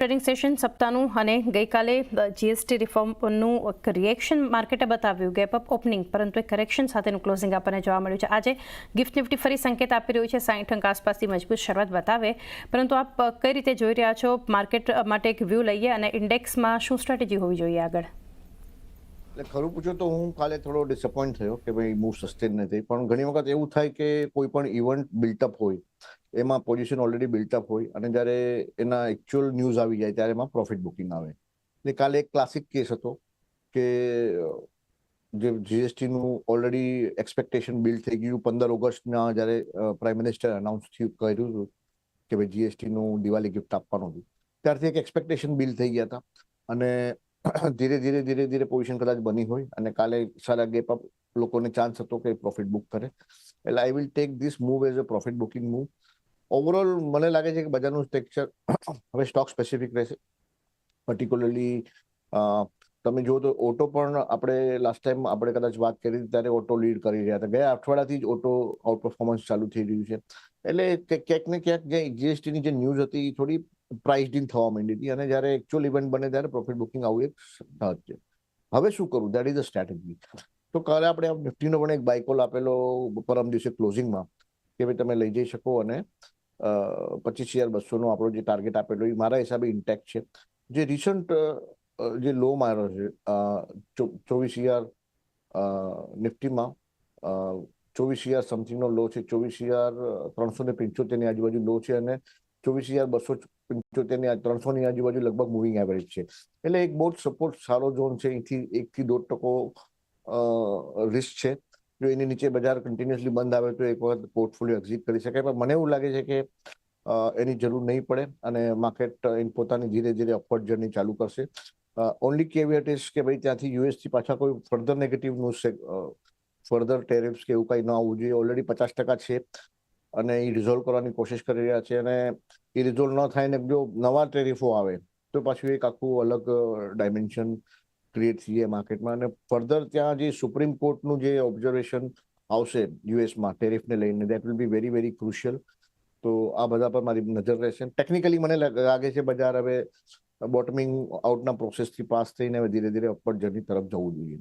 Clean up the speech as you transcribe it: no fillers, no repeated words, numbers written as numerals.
Trading session સપ્તાહનું અને ગઈકાલે GST રિફોર્મનું reaction માર્કેટે બતાવ્યું ગેપ અપ ઓપનિંગ, પરંતુ એક કરેક્શન સાથેનું ક્લોઝિંગ આપણને જોવા મળ્યું છે. આજે ગિફ્ટ નિફ્ટી ફરી સંકેત આપી રહ્યું છે 60 અંક આસપાસથી મજબૂત શરૂઆત બતાવે, પરંતુ આપ કઈ રીતે જોઈ રહ્યા છો? માર્કેટ માટે એક વ્યૂ લઈએ અને ઇન્ડેક્સમાં શું સ્ટ્રેટેજી હોવી જોઈએ આગળ? એટલે ખરું પૂછો તો હું કાલે થોડો ડિસઅપોઇન્ટ થયો કે ભાઈ મૂવ સસ્ટેન નથી, પણ ઘણી વખત એવું થાય કે કોઈ પણ ઇવેન્ટ બિલ્ટઅપ હોય એમાં પોઝિશન ઓલરેડી બિલ્ટઅપ હોય અને જ્યારે એના એકચ્યુઅલ ન્યૂઝ આવી જાય ત્યારે એમાં પ્રોફિટ બુકિંગ આવે. એટલે કાલે એક ક્લાસિક કેસ હતો કે જે જીએસટીનું ઓલરેડી એક્સપેક્ટેશન બિલ્ડ થઈ ગયું. 15 ઓગસ્ટના જ્યારે પ્રાઇમ મિનિસ્ટર અનાઉન્સ કર્યું હતું કે ભાઈ જીએસટીનું દિવાળી ગિફ્ટ આપવાનું હતું, ત્યારથી એક એક્સપેક્ટેશન બિલ્ડ થઈ ગયા હતા અને ધીરે ધીરે પોઝિશન કદાચ બની હોય અને કાલે સારા ગેપ અપ લોકોને ચાન્સ હતો કે પ્રોફિટ બુક કરે. એટલે I will take this move as a profit booking move. Overall મને લાગે છે કે બજારનું સ્ટ્રક્ચર હવે સ્ટોક સ્પેસિફિક રહેશે. પર્ટિક્યુલરલી તમે જુઓ તો ઓટો પણ આપણે લાસ્ટ ટાઈમ આપણે કદાચ વાત કરી ત્યારે ઓટો લીડ કરી રહ્યા હતા. ગયા અઠવાડિયાથી જ ઓટો આઉટ પરફોર્મન્સ ચાલુ થઈ રહ્યું છે. એટલે ક્યાંક ને ક્યાંક જે જીએસટીની જે ન્યૂઝ હતી એ થોડી પ્રાઇઝડ ઇન થવા માંડી હતી અને જ્યારે એકચ્યુઅલ ઇવેન્ટ બને ત્યારે પ્રોફિટ બુકિંગ આવું એક સહજ છે. હવે શું કરવું, દેટ ઇઝ અ સ્ટ્રેટેજી. તો કાલે આપણે નિફ્ટીનો પણ એક બાય કોલ આપેલો પરમ દિવસે ક્લોઝિંગમાં કે ભાઈ તમે લઈ જઈ શકો અને 25,200 નો આપણો જે ટાર્ગેટ આપેલો એ મારા હિસાબે ઇન્ટેક્ટ છે. જે રિસન્ટ જે લો માર્યો છે 24,000 નિફ્ટીમાં 24,000 સમથિંગનો લો છે. 24,375 ની આજુબાજુ લો છે અને 24,275 300 ની આજુબાજુ લગભગ મૂવિંગ એવરેજ છે. એટલે એક બહુ સપોર્ટ સારો ઝોન છે. અહીંથી 1% રિસ્ક છે. જો એની નીચે બજાર કન્ટિન્યુઅસલી બંધ આવે તો એક વખત પોર્ટફોલિયો એક્ઝિટ કરી શકાય, પણ મને એવું લાગે છે કે એની જરૂર નહીં પડે અને માર્કેટ પોતાની ધીરે ધીરે અપવર્ડ જર્ની ચાલુ કરશે. ઓનલી કેવિયટ ઇઝ કે ભાઈ ત્યાંથી યુએસથી પાછા કોઈ ફર્ધર નેગેટિવ ન્યૂઝ છે, ફર્ધર ટેરિફ્સ કે એવું કંઈ ન આવવું જોઈએ. ઓલરેડી 50% છે અને એ રિઝોલ્વ કરવાની કોશિશ કરી રહ્યા છે અને એ રિઝોલ્વ ન થાય ને જો નવા ટેરિફો આવે તો પાછું એક આખું અલગ ડાયમેન્શન ક્રિએટ થઈ જાય માર્કેટમાં. અને ફર્ધર ત્યાં જે સુપ્રીમ કોર્ટનું જે ઓબ્ઝર્વેશન આવશે યુએસમાં ટેરિફને લઈને, that will be very very crucial. તો આ બધા પર મારી નજર રહેશે. ટેકનિકલી મને લાગે છે બજાર હવે બોટમિંગ આઉટના પ્રોસેસથી પાસ થઈને હવે ધીરે ધીરે અપવર્ડ જર્ની તરફ જવું જોઈએ.